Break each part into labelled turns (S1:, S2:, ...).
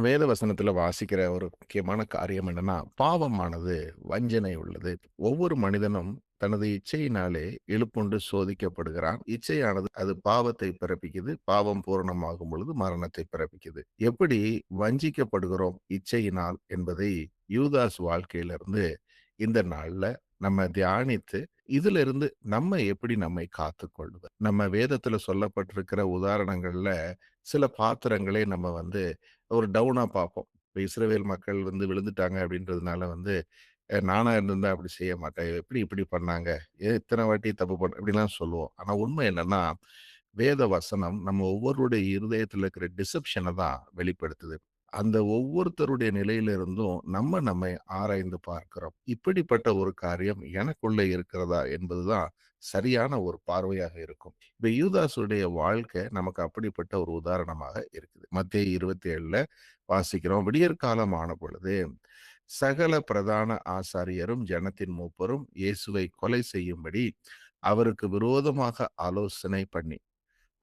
S1: வேத வசனத்துல வாசிக்கிற ஒரு முக்கியமான காரியம் என்னன்னா, பாவமானது வஞ்சனை உள்ளது. ஒவ்வொரு மனிதனும் தனது இச்சையினாலே இழுப்புண்டு சோதிக்கப்படுகிறான். இச்சையானது அது பாவத்தை பிறப்பிக்குது. பாவம் பூரணமாகும் பொழுது மரணத்தை பிறப்பிக்குது. எப்படி வஞ்சிக்கப்படுகிறோம் இச்சையினால் என்பதை யூதாஸ் வாழ்க்கையிலிருந்து இந்த நாள்ல நம்ம தியானித்து, இதிலிருந்து நம்ம எப்படி நம்மை காத்துக்கொள்வது? நம்ம வேதத்துல சொல்லப்பட்டிருக்கிற உதாரணங்கள்ல சில பாத்திரங்களை நம்ம ஒரு டவுனா பார்ப்போம். இப்ப இஸ்ரவேல் மக்கள் விழுந்துட்டாங்க அப்படின்றதுனால நானா இருந்திருந்தா அப்படி செய்ய மாட்டேன். எப்படி இப்படி பண்ணாங்க? ஏன் இத்தன வாட்டி தப்பு இப்படிலாம் சொல்லுவோம். ஆனா உண்மை என்னன்னா, வேத வசனம் நம்ம ஒவ்வொருடைய இருதயத்துல இருக்கிற டிசெப்ஷன தான் வெளிப்படுத்துது. அந்த ஒவ்வொருத்தருடைய நிலையிலிருந்தும் நம்மை ஆராய்ந்து பார்க்கிறோம். இப்படிப்பட்ட ஒரு காரியம் எனக்குள்ள இருக்கிறதா என்பதுதான் சரியான ஒரு பார்வையாக இருக்கும். இப்ப யூதாசுடைய வாழ்க்கை நமக்கு அப்படிப்பட்ட ஒரு உதாரணமாக இருக்குது. மத்தேயு 27ல வாசிக்கிறோம். விடியற்காலம் ஆன பொழுது சகல பிரதான ஆசாரியரும் ஜனத்தின் மூப்பரும் இயேசுவை கொலை செய்யும்படி அவருக்கு விரோதமாக ஆலோசனை பண்ணி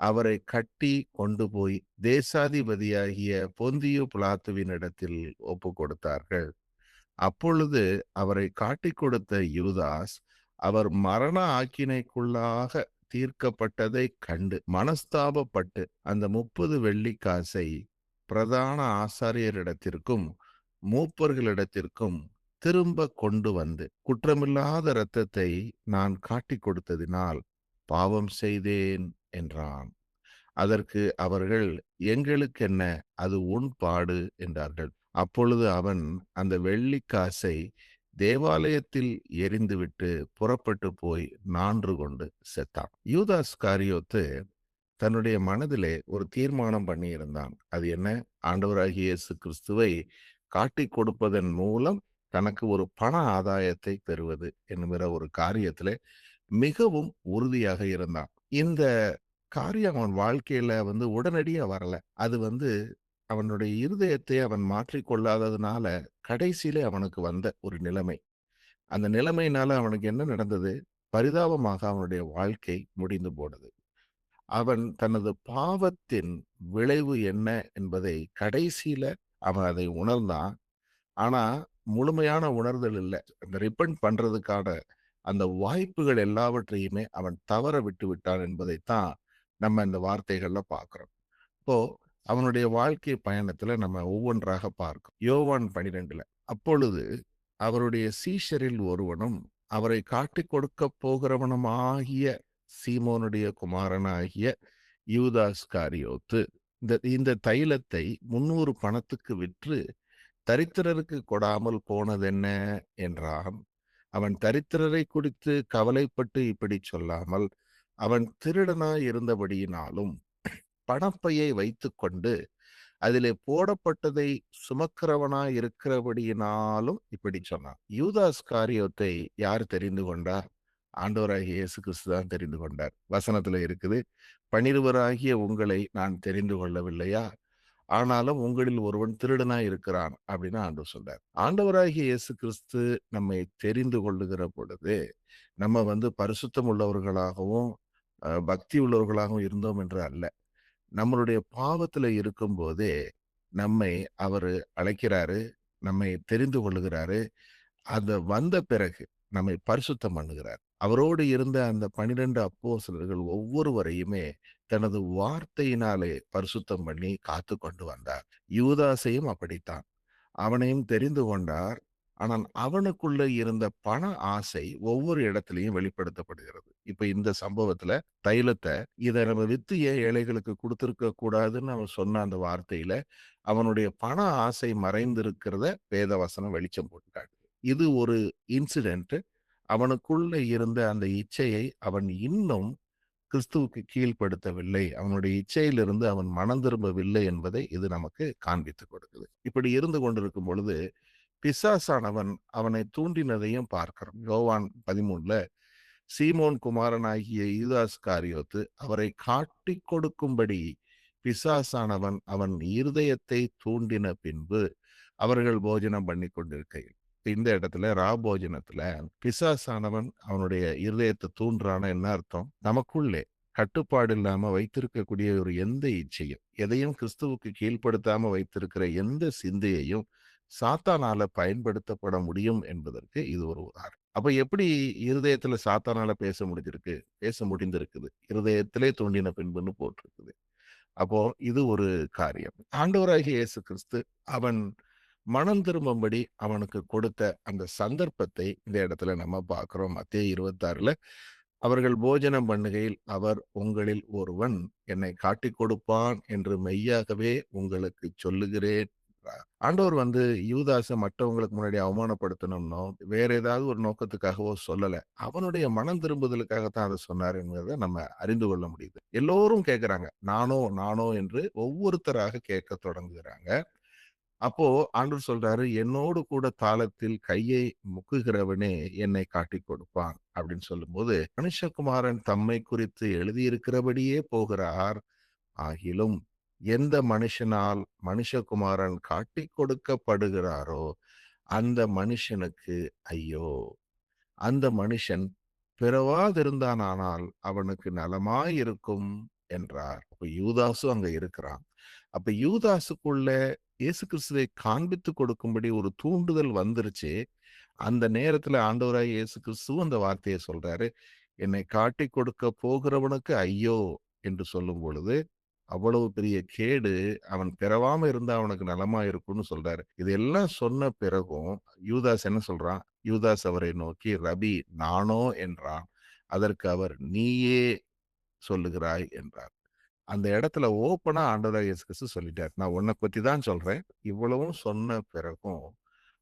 S1: அவரை கட்டி கொண்டு போய் தேசாதிபதியாகிய பொந்தியு பிலாத்துவினிடத்தில் ஒப்பு கொடுத்தார்கள். அப்பொழுது அவரை காட்டிக் கொடுத்த யூதாஸ் அவர் மரண ஆக்கினைக்குள்ளாக தீர்க்கப்பட்டதை கண்டு மனஸ்தாபப்பட்டு அந்த 30 வெள்ளிக்காசை பிரதான ஆசாரியரிடத்திற்கும் மூப்பர்களிடத்திற்கும் திரும்ப கொண்டு வந்து, குற்றமில்லாத இரத்தத்தை நான் காட்டிக் கொடுத்ததினால் பாவம் செய்தேன் என்றான். அதற்கு அவர்கள், எங்களுக்கென்ன, அது உன் பாடு என்றார்கள். அப்பொழுது அவன் அந்த வெள்ளிக்காசை தேவாலயத்தில் எறிந்துவிட்டு புறப்பட்டு போய் நான்று கொண்டு செத்தான். யூதாஸ் காரியோத்து தன்னுடைய மனதிலே ஒரு தீர்மானம் பண்ணியிருந்தான். அது என்ன? ஆண்டவராகிய இயேசு கிறிஸ்துவை காட்டிக் கொடுப்பதன் மூலம் தனக்கு ஒரு பண ஆதாயத்தை பெறுவது என்கிற ஒரு காரியத்திலே மிகவும் உறுதியாக இருந்தான். இந்த காரியம் அவன் வாழ்க்கையில உடனடியா வரல. அது அவனுடைய இருதயத்தை அவன் மாற்றிக் கொள்ளாததுனால, கடைசியிலே அவனுக்கு வந்த ஒரு நிலைமை. அந்த நிலைமையினால அவனுக்கு என்ன நடந்தது? பரிதாபமாக அவனுடைய வாழ்க்கை முடிந்து போனது. அவன் தனது பாவத்தின் விளைவு என்ன என்பதை கடைசியில அவன் அதை உணர்ந்தான். ஆனா, முழுமையான உணர்தல் இல்ல. அந்த ரிப்பன்ட் பண்றதுக்கான அந்த வாய்ப்புகள் எல்லாவற்றையுமே அவன் தவற விட்டு விட்டான் என்பதைத்தான் நம்ம இந்த வார்த்தைகள்ல பார்க்கிறோம். இப்போ அவனுடைய வாழ்க்கை பயணத்துல நம்ம ஒவ்வொன்றாக பார்க்கிறோம். யோவான் 12ல அப்பொழுது அவருடைய சீஷரில் ஒருவனும் அவரை காட்டிக் கொடுக்கப் போகிறவனுமாகிய சீமோனுடைய குமாரனாகிய யூதாஸ் காரியோத்து இந்த தைலத்தை 300 பணத்துக்கு விற்று தரித்திரருக்கு கொடாமல் போனதென்ன என்றான். அவன் தரித்திரரை குறித்து கவலைப்பட்டு இப்படி சொல்லாமல், அவன் திருடனாய் இருந்தபடியினாலும் பணப்பையை வைத்துக்கொண்டு அதிலே போடப்பட்டதை சுமக்கிறவனாய் இருக்கிறபடியினாலும் இப்படி சொன்னான். யூதாஸ் காரியோத்தை யார் தெரிந்து கொண்டார்? ஆண்டவராகிய இயேசு கிறிஸ்து தான் தெரிந்து கொண்டார். வசனத்துல இருக்குது, 12 உங்களை நான் தெரிந்து கொள்ளவில்லையா? ஆனாலும் உங்களில் ஒருவன் திருடனாய் இருக்கிறான் அப்படின்னு ஆண்டவர் சொல்றார். ஆண்டவராகிய இயேசு கிறிஸ்து நம்மை தெரிந்து கொள்ளுகிற பொழுது நம்ம பரிசுத்தம் உள்ளவர்களாகவும் பக்தி உள்ளவர்களாகவும் இருந்தோம் என்று அல்ல. நம்மளுடைய பாவத்துல இருக்கும்போதே நம்மை அவரு அழைக்கிறாரு, நம்மை தெரிந்து கொள்ளுகிறாரு. அது வந்த பிறகு நம்மை பரிசுத்தம் பண்ணுகிறார். அவரோடு இருந்த அந்த 12 அப்போஸ்தலர்கள் ஒவ்வொருவரையுமே தனது வார்த்தையினாலே பரிசுத்தம் பண்ணி காத்து கொண்டு வந்தார். யூதாசையும் அப்படித்தான். அவனையும் தெரிந்து கொண்டார். ஆனால் அவனுக்குள்ள இருந்த பண ஆசை ஒவ்வொரு இடத்திலையும் வெளிப்படுத்தப்படுகிறது. இப்ப இந்த சம்பவத்துல தைலத்தை இதை நம்ம வித்து ஏன் ஏழைகளுக்கு கொடுத்திருக்க கூடாதுன்னு அவன் சொன்ன அந்த வார்த்தையில அவனுடைய பண ஆசை மறைந்திருக்கிறத வேதவசனம் வெளிச்சம் போட்டு காட்டுது. இது ஒரு இன்சிடென்ட். அவனுக்குள்ள இருந்த அந்த இச்சையை அவன் இன்னும் கிறிஸ்துவுக்கு கீழ்ப்படுத்தவில்லை. அவனுடைய இச்சையிலிருந்து அவன் மனம் திரும்பவில்லை என்பதை இது நமக்கு காண்பித்துக் கொடுக்குது. இப்படி இருந்து கொண்டிருக்கும் பொழுது பிசாசானவன் அவனை தூண்டினதையும் பார்க்கிறோம். யோவான் 13ல சீமோன் குமாரனாகிய யூதாஸ் காரியோத்து அவரை காட்டிக் கொடுக்கும்படி பிசாசானவன் அவன் இருதயத்தை தூண்டின பின்பு அவர்கள் போஜனம் பண்ணி கொண்டிருக்கையில், இந்த இடத்துல போஜனத்துல பிசாசானவன் அவனுடைய இருதயத்தை தூண்டுறான என்ன அர்த்தம்? நமக்குள்ளே கட்டுப்பாடு இல்லாம வைத்திருக்கக்கூடிய ஒரு எந்த இச்சையும், எதையும் கிறிஸ்துவுக்கு கீழ்ப்படுத்தாம வைத்திருக்கிற எந்த சிந்தையையும் சாத்தானால பயன்படுத்தப்பட முடியும் என்பதற்கு இது ஒரு உதாரணம். அப்ப எப்படி இருதயத்துல சாத்தானால பேச முடிந்திருக்குது. இருதயத்திலே தோண்டின பின்புன்னு போட்டிருக்குது. அப்போ இது ஒரு காரியம். ஆண்டவராகிய இயேசு கிறிஸ்து அவன் மனம் திரும்பும்படி அவனுக்கு கொடுத்த அந்த சந்தர்ப்பத்தை இந்த இடத்துல நம்ம பார்க்கிறோம். மத்தேயு 26ல அவர்கள் போஜனம் பண்ணுகையில் அவர், உங்களில் ஒருவன் என்னை காட்டிக் கொடுப்பான் என்று மெய்யாகவே உங்களுக்கு சொல்லுகிறேன் என்றார். ஆண்டவர் யூதாச மற்றவங்களுக்கு முன்னாடி அவமானப்படுத்தணும்னோ, வேற ஏதாவது ஒரு நோக்கத்துக்காகவோ சொல்லல. அவனுடைய மனம் திரும்புதலுக்காகத்தான் அதை சொன்னார் என்பதை நம்ம அறிந்து கொள்ள முடியுது. எல்லோரும் கேட்கிறாங்க. நானோ நானோ என்று ஒவ்வொருத்தராக கேட்கத் தொடங்குகிறாங்க. அப்போ ஆண்டவர் சொல்றாரு, என்னோடு கூட தாளத்தில் கையை முக்குகிறவனே என்னை காட்டிக் கொடுப்பான் அப்படின்னு சொல்லும்போது, மனுஷகுமாரன் தம்மை குறித்து எழுதியிருக்கிறபடியே போகிறார். ஆகிலும் எந்த மனுஷனால் மனுஷகுமாரன் காட்டிக் கொடுக்கப்படுகிறாரோ அந்த மனுஷனுக்கு ஐயோ! அந்த மனுஷன் பிறவாதிருந்தானானால் அவனுக்கு நலமாயிருக்கும் என்றார். அப்ப யூதாசும் அங்க இருக்கிறான். அப்ப யூதாசுக்குள்ள இயேசு கிறிஸ்துவை காண்பித்துக் கொடுக்கும்படி ஒரு தூண்டுதல் வந்துருச்சு. அந்த நேரத்துல ஆண்டவராகிய இயேசு கிறிஸ்துவும் அந்த வார்த்தையை சொல்றாரு. என்னை காட்டிக் கொடுக்க போகிறவனுக்கு ஐயோ! என்று சொல்லும் பொழுது, அவ்வளவு பெரிய கேடு அவன் பிறவாம இருந்தா அவனுக்கு நலமா இருக்கும்னு சொல்றாரு. இதெல்லாம் சொன்ன பிறகும் யூதாஸ் என்ன சொல்றான்? யூதாஸ் அவரை நோக்கி, ரபி நானோ என்றான். அதற்கு அவர், நீயே சொல்லுகிறாய் என்றார். அந்த இடத்துல ஓப்பனா ஆண்டவராகிய இயேசு கிறிஸ்து சொல்லிட்டார். நான் உன்னை பத்தி தான் சொல்றேன். இவ்வளவும் சொன்ன பிறகும்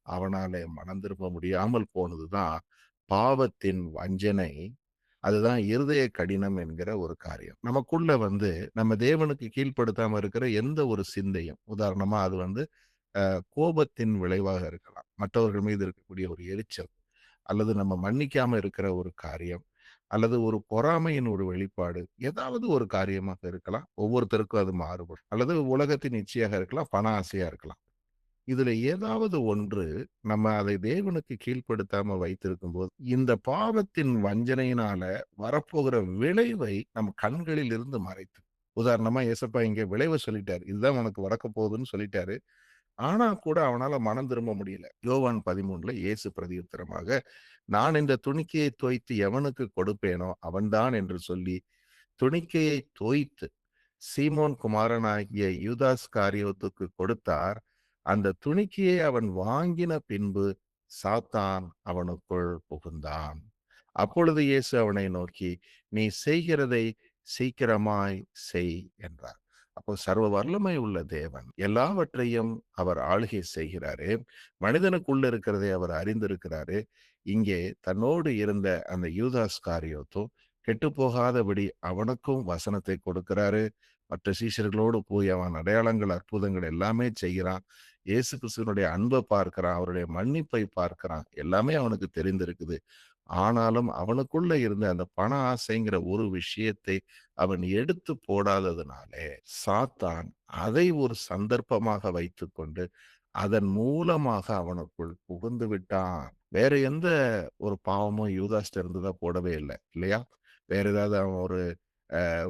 S1: அவனாலே மனம் திரும்ப முடியாமல் போனதுதான் பாவத்தின் வஞ்சனை. அதுதான் இருதய கடினம் என்கிற ஒரு காரியம். நமக்குள்ள நம்ம தேவனுக்கு கீழ்ப்படுத்தாம இருக்கிற எந்த ஒரு சிந்தையும், உதாரணமா அது கோபத்தின் விளைவாக இருக்கலாம். மற்றவர்கள் மீது இருக்கக்கூடிய ஒரு எரிச்சல், அல்லது நம்ம மன்னிக்காம இருக்கிற ஒரு காரியம், அல்லது ஒரு பொறாமையின் ஒரு வெளிப்பாடு, ஏதாவது ஒரு காரியமாக இருக்கலாம். ஒவ்வொருத்தருக்கும் அது மாறுபடும். அல்லது உலகத்தின் இச்சையாக இருக்கலாம், பண ஆசையா இருக்கலாம். இதுல ஏதாவது ஒன்று நம்ம அதை தேவனுக்கு கீழ்ப்படுத்தாம வைத்திருக்கும்போது, இந்த பாவத்தின் வஞ்சனையினால வரப்போகிற விளைவை நம் கண்களில் இருந்து மறைத்து, உதாரணமா ஏசப்பா இங்க விளைவை சொல்லிட்டாரு. இதுதான் உனக்கு வரக்க போகுதுன்னு சொல்லிட்டாரு. ஆனா கூட அவனால மனம் திரும்ப முடியல. யோவான் 13ல இயேசு பிரதியுத்தரமாக, நான் இந்த துணிக்கையை தோய்த்து எவனுக்கு கொடுப்பேனோ அவன்தான் என்று சொல்லி, துணிக்கையை தோய்த்து சீமோன் குமாரனாகிய யூதாஸ் காரியோத்துக்கு கொடுத்தார். அந்த துணிக்கையை அவன் வாங்கின பின்பு சாத்தான் அவனுக்குள் புகுந்தான். அப்பொழுது இயேசு அவனை நோக்கி, நீ செய்கிறதை சீக்கிரமாய் செய் என்றார். அப்போ சர்வ வல்லமை உள்ள தேவன் எல்லாவற்றையும் அவர் ஆளுகை செய்கிறாரு. மனிதனுக்குள்ள இருக்கிறதை அவர் அறிந்திருக்கிறாரு. இங்கே தன்னோடு இருந்த அந்த யூதாஸ் காரியோத்தும் கெட்டு போகாதபடி அவனுக்கும் வசனத்தை கொடுக்கிறாரு. மற்ற சீஷர்களோடு போய் அவன் அடையாளங்கள், அற்புதங்கள் எல்லாமே செய்கிறான். இயேசு கிறிஸ்துவனுடைய அன்பை பார்க்கிறான், அவருடைய மன்னிப்பை பார்க்கிறான். எல்லாமே அவனுக்கு தெரிந்திருக்குது. ஆனாலும் அவனுக்குள்ள இருந்த அந்த பண ஆசைங்கிற ஒரு விஷயத்தை அவன் எடுத்து போடாததுனாலே சாத்தான் அதை ஒரு சந்தர்ப்பமாக வைத்துக்கொண்டு அதன் மூலமாக அவனுக்குள் புகுந்து விட்டான். வேற எந்த ஒரு பாவமும் யூதாஸ்ட இருந்துதான் போடவே இல்லை இல்லையா? வேற ஏதாவது அவன்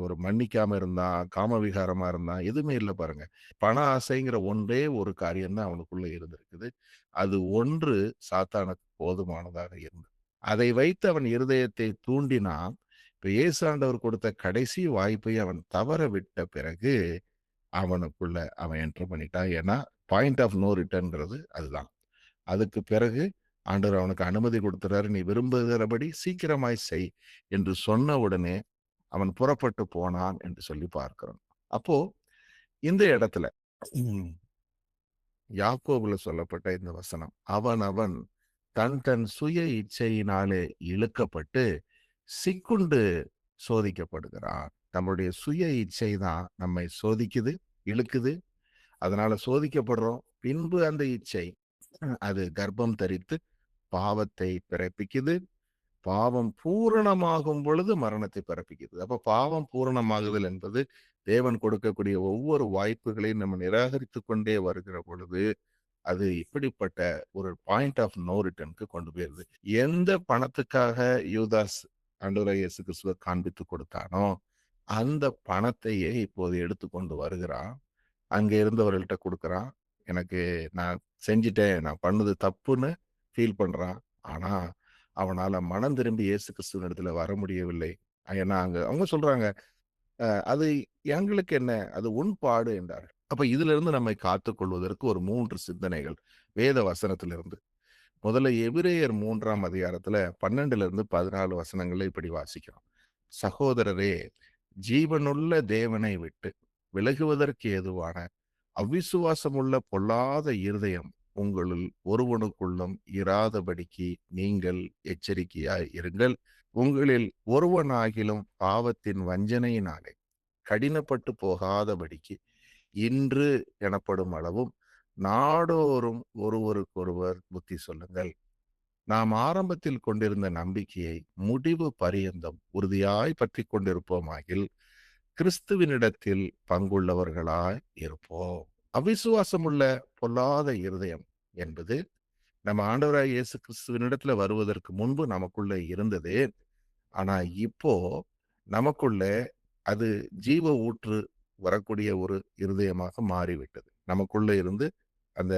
S1: ஒரு மன்னிக்காம இருந்தான், காமவிகாரமா இருந்தான், எதுவுமே இல்லை பாருங்க. பண ஆசைங்கிற ஒன்றே ஒரு காரியம் தான் அவனுக்குள்ள இருந்திருக்குது. அது ஒன்று சாத்தானுக்கு போதுமானதாக இருந்தது. அதை வைத்து அவன் இருதயத்தை தூண்டினான். இப்ப இயேசு ஆண்டவர் கொடுத்த கடைசி வாய்ப்பை அவன் தவற விட்ட பிறகு அவனுக்குள்ள அவன் என்டர் பண்ணிட்டான். ஏன்னா பாயிண்ட் ஆஃப் நோ ரிட்டர்ன்ங்கிறது அதுதான். அதுக்கு பிறகு ஆண்டவர் அவனுக்கு அனுமதி கொடுத்துறாரு. நீ விரும்புகிறபடி சீக்கிரமாய் செய் என்று சொன்ன உடனே அவன் புறப்பட்டு போனான் என்று சொல்லி பார்க்கிறோம். அப்போ இந்த இடத்துல யாக்கோபுல சொல்லப்பட்ட இந்த வசனம், அவன் தன் தன் சுய இச்சையினாலே இழுக்கப்பட்டு சிக்குண்டு சோதிக்கப்படுகிறான். நம்முடைய சுய இச்சை தான் நம்மை சோதிக்குது, இழுக்குது. அதனால சோதிக்கப்படுறோம். பின்பு அந்த இச்சை அது கர்ப்பம் தரித்து பாவத்தை பிறப்பிக்குது. பாவம் பூரணமாகும் பொழுது மரணத்தை பிறப்பிக்குது. அப்ப பாவம் பூரணமாகுதல் என்பது தேவன் கொடுக்கக்கூடிய ஒவ்வொரு வாய்ப்புகளையும் நம்ம நிராகரித்து கொண்டே வருகிற பொழுது அது இப்படிப்பட்ட ஒரு பாயிண்ட் ஆஃப் நோ ரிட்டர்னுக்கு கொண்டு போயிருது. எந்த பணத்துக்காக யூதாஸ் ஆண்டவராகிய இயேசு கிறிஸ்துவை காண்பித்து கொடுத்தானோ அந்த பணத்தையே இப்போது எடுத்துக்கொண்டு வருகிறான். அங்க இருந்தவர்கள்ட்ட குடுக்குறான். எனக்கு நான் செஞ்சுட்டேன். நான் பண்ணது தப்புன்னு ஃபீல் பண்றான். ஆனா, அவனால மனம் திரும்பி இயேசு கிறிஸ்துவினிடத்துல வர முடியவில்லை. ஏன்னா, அவங்க சொல்றாங்க, அது எங்களுக்கு என்ன? அது உன் பாடு" என்றார்கள். அப்ப இதிலிருந்து நம்மை காத்துக் கொள்வதற்கு ஒரு 3 சிந்தனைகள். வேத வசனத்திலிருந்து. முதல்ல எபிரேயர் 3ஆம் அதிகாரத்துல 12லிருந்து 14 வசனங்கள்ல இப்படி வாசிக்கிறோம். "சகோதரரே, ஜீவனுள்ள தேவனை விட்டு விலகுவதற்கு ஏதுவான அவிசுவாசமுள்ள பொல்லாத இருதயம் உங்களுள் ஒருவனுக்குள்ளும் இராதபடிக்கு நீங்கள் எச்சரிக்கையாய் இருங்கள். உங்களில் ஒருவனாகிலும் பாவத்தின் வஞ்சனையினாலே கடினப்பட்டு போகாதபடிக்கு இன்று எனப்படும் அளவும் நாடோறும் ஒருவருக்கொருவர் புத்தி சொல்லுங்கள். நாம் ஆரம்பத்தில் கொண்டிருந்த நம்பிக்கையை முடிவு பரியந்தம் உறுதியாய் பற்றிக் கொண்டிருப்போமாகில் கிறிஸ்துவினிடத்தில் பங்குள்ளவர்களாய் இருப்போம். அவிசுவாசமுள்ள பொல்லாத இருதயம் என்பது நம்ம ஆண்டவராகிய இயேசு கிறிஸ்துவினிடத்துல வருவதற்கு முன்பு நமக்குள்ள இருந்தது. ஆனா இப்போ நமக்குள்ள அது ஜீவ ஊற்று வரக்கூடிய ஒரு இருதயமாக மாறிவிட்டது. நமக்குள்ள இருந்து அந்த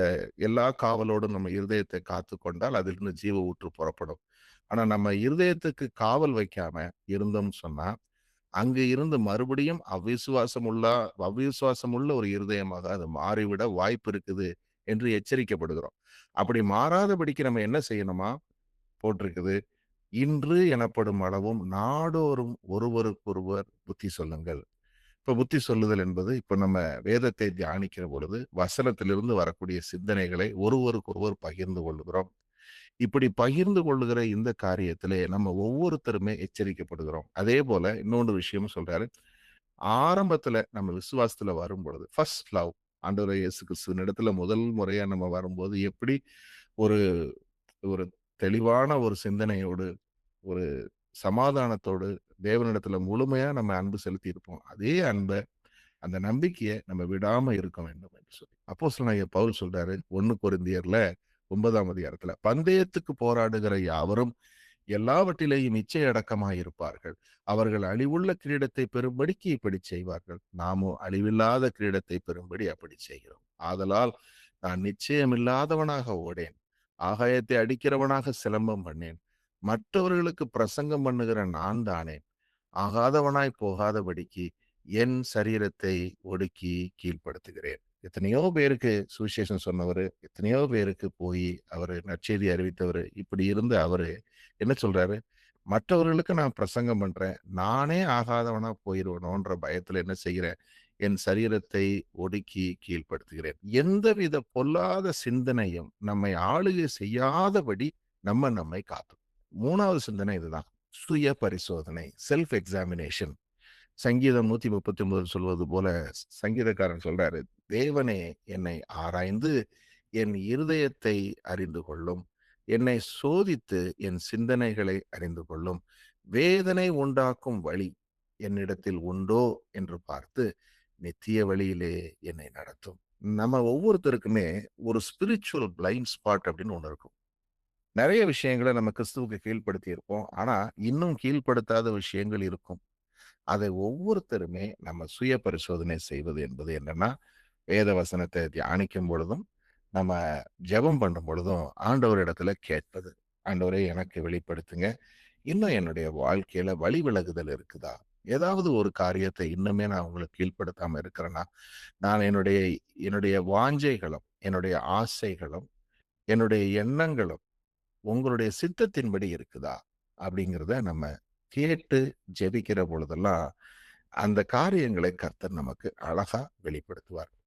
S1: எல்லா காவலோடும் நம்ம இருதயத்தை காத்து கொண்டால் அதிலிருந்து ஜீவ ஊற்று புறப்படும். ஆனா நம்ம இருதயத்துக்கு காவல் வைக்காம இருந்தோம்னு சொன்னா, அங்கு இருந்து மறுபடியும் அவிசுவாசமுள்ள ஒரு இருதயமாக அது மாறிவிட வாய்ப்பு இருக்குது என்று எச்சரிக்கப்படுகிறோம். அப்படி மாறாதபடிக்கு நம்ம என்ன செய்யணுமா? போட்டிருக்குது. இன்று எனப்படும் அளவும் நாடோறும் ஒருவருக்கொருவர் புத்தி சொல்லுங்கள். இப்ப புத்தி சொல்லுதல் என்பது, இப்ப நம்ம வேதத்தை தியானிக்கிற பொழுது, வசனத்திலிருந்து வரக்கூடிய சிந்தனைகளை ஒருவருக்கொருவர் பகிர்ந்து கொள்ளுகிறோம். இப்படி பகிர்ந்து கொள்ளுகிற இந்த காரியத்திலே நம்ம ஒவ்வொருத்தருமே எச்சரிக்கப்படுகிறோம். அதே போல இன்னொன்று விஷயமும் சொல்றாரு. ஆரம்பத்துல நம்ம விசுவாசத்துல வரும்பொழுது, ஃபர்ஸ்ட் லவ் ஆண்டவராகிய இயேசு கிறிஸ்துவின் இடத்துல முதல் முறையா நம்ம வரும்போது, எப்படி ஒரு ஒரு தெளிவான ஒரு சிந்தனையோடு, ஒரு சமாதானத்தோடு தேவனிடத்துல முழுமையா நம்ம அன்பு செலுத்தி இருப்போம். அதே அன்ப, அந்த நம்பிக்கைய நம்ம விடாம இருக்க வேண்டும் என்று சொல்லி. அப்போஸ்தலனாகிய பவுல் சொல்றாரு 1 கொரிந்தியர்ல 9ஆம் அதிகாரத்துல, "பந்தயத்துக்கு போராடுகிற யாவரும் எல்லாவற்றிலேயும் இச்சையடக்கமாய் இருப்பார்கள். அவர்கள் அழிவுள்ள கிரீடத்தை பெறும்படிக்கு இப்படி செய்வார்கள். நாமோ அழிவில்லாத கிரீடத்தை பெறும்படி அப்படி செய்கிறோம். ஆதலால் நான் நிச்சயமில்லாதவனாக ஓடேன். ஆகாயத்தை அடிக்கிறவனாக சிலம்பம் பண்ணேன். மற்றவர்களுக்கு பிரசங்கம் பண்ணுகிற நான் தானே ஆகாதவனாய் போகாதபடிக்கு என் சரீரத்தை ஒடுக்கி கீழ்ப்படுத்துகிறேன்." எத்தனையோ பேருக்கு சுவிசேஷம் சொன்னவரு, எத்தனையோ பேருக்கு போய் அவரு நற்செய்தி அறிவித்தவரு, இப்படி இருந்த அவரு என்ன சொல்றாரு? மற்றவர்களுக்கு நான் பிரசங்கம் பண்றேன். நானே ஆகாதவனா போயிருவனோன்ற பயத்துல என்ன செய்கிறேன்? என் சரீரத்தை ஒடுக்கி கீழ்ப்படுத்துகிறேன். எந்தவித பொல்லாத சிந்தனையும் நம்மை ஆளுகை செய்யாதபடி நம்மை காக்கும். 3வது சிந்தனை இதுதான். சுய பரிசோதனை, செல்ஃப் எக்ஸாமினேஷன். சங்கீதம் 139 சொல்வது போல சங்கீதக்காரன் சொல்றாரு, "தேவனே என்னை ஆராய்ந்து என் இருதயத்தை அறிந்து கொள்ளும். என்னை சோதித்து என் சிந்தனைகளை அறிந்து கொள்ளும். வேதனை உண்டாக்கும் வழி என்னிடத்தில் உண்டோ என்று பார்த்து நித்திய வழியிலே என்னை நடத்தும்." நம்ம ஒவ்வொருத்தருக்குமே ஒரு ஸ்பிரிச்சுவல் பிளைண்ட் ஸ்பாட் அப்படின்னு ஒண்ணு இருக்கும். நெறைய விஷயங்கள நம்ம கிறிஸ்துவுக்கு கீழ்ப்படுத்தி இருப்போம். ஆனா, இன்னும் கீழ்ப்படுத்தாத விஷயங்கள் இருக்கும். அதை ஒவ்வொருத்தருமே நம்ம சுய பரிசோதனை செய்வது என்பது என்னன்னா, வேத வசனத்தை தியானிக்கும் பொழுதும், நம்ம ஜெபம் பண்ணும் பொழுதும் ஆண்டவரிடத்துல கேட்பது. ஆண்டவரே எனக்கு வெளிப்படுத்துங்க. இன்னும் என்னுடைய வாழ்க்கையில வழி விலகுதல் இருக்குதா? ஏதாவது ஒரு காரியத்தை இன்னுமே நான் உங்களுக்கு கீழ்ப்படுத்தாம இருக்கிறேன்னா, நான் என்னுடைய என்னுடைய வாஞ்சைகளும், என்னுடைய ஆசைகளும், என்னுடைய எண்ணங்களும் உங்களுடைய சித்தத்தின்படி இருக்குதா? அப்படிங்கிறத நம்ம கேட்டு ஜெபிக்கிற பொழுதெல்லாம், அந்த காரியங்களை கர்த்தர் நமக்கு அழகா வெளிப்படுத்துவார்.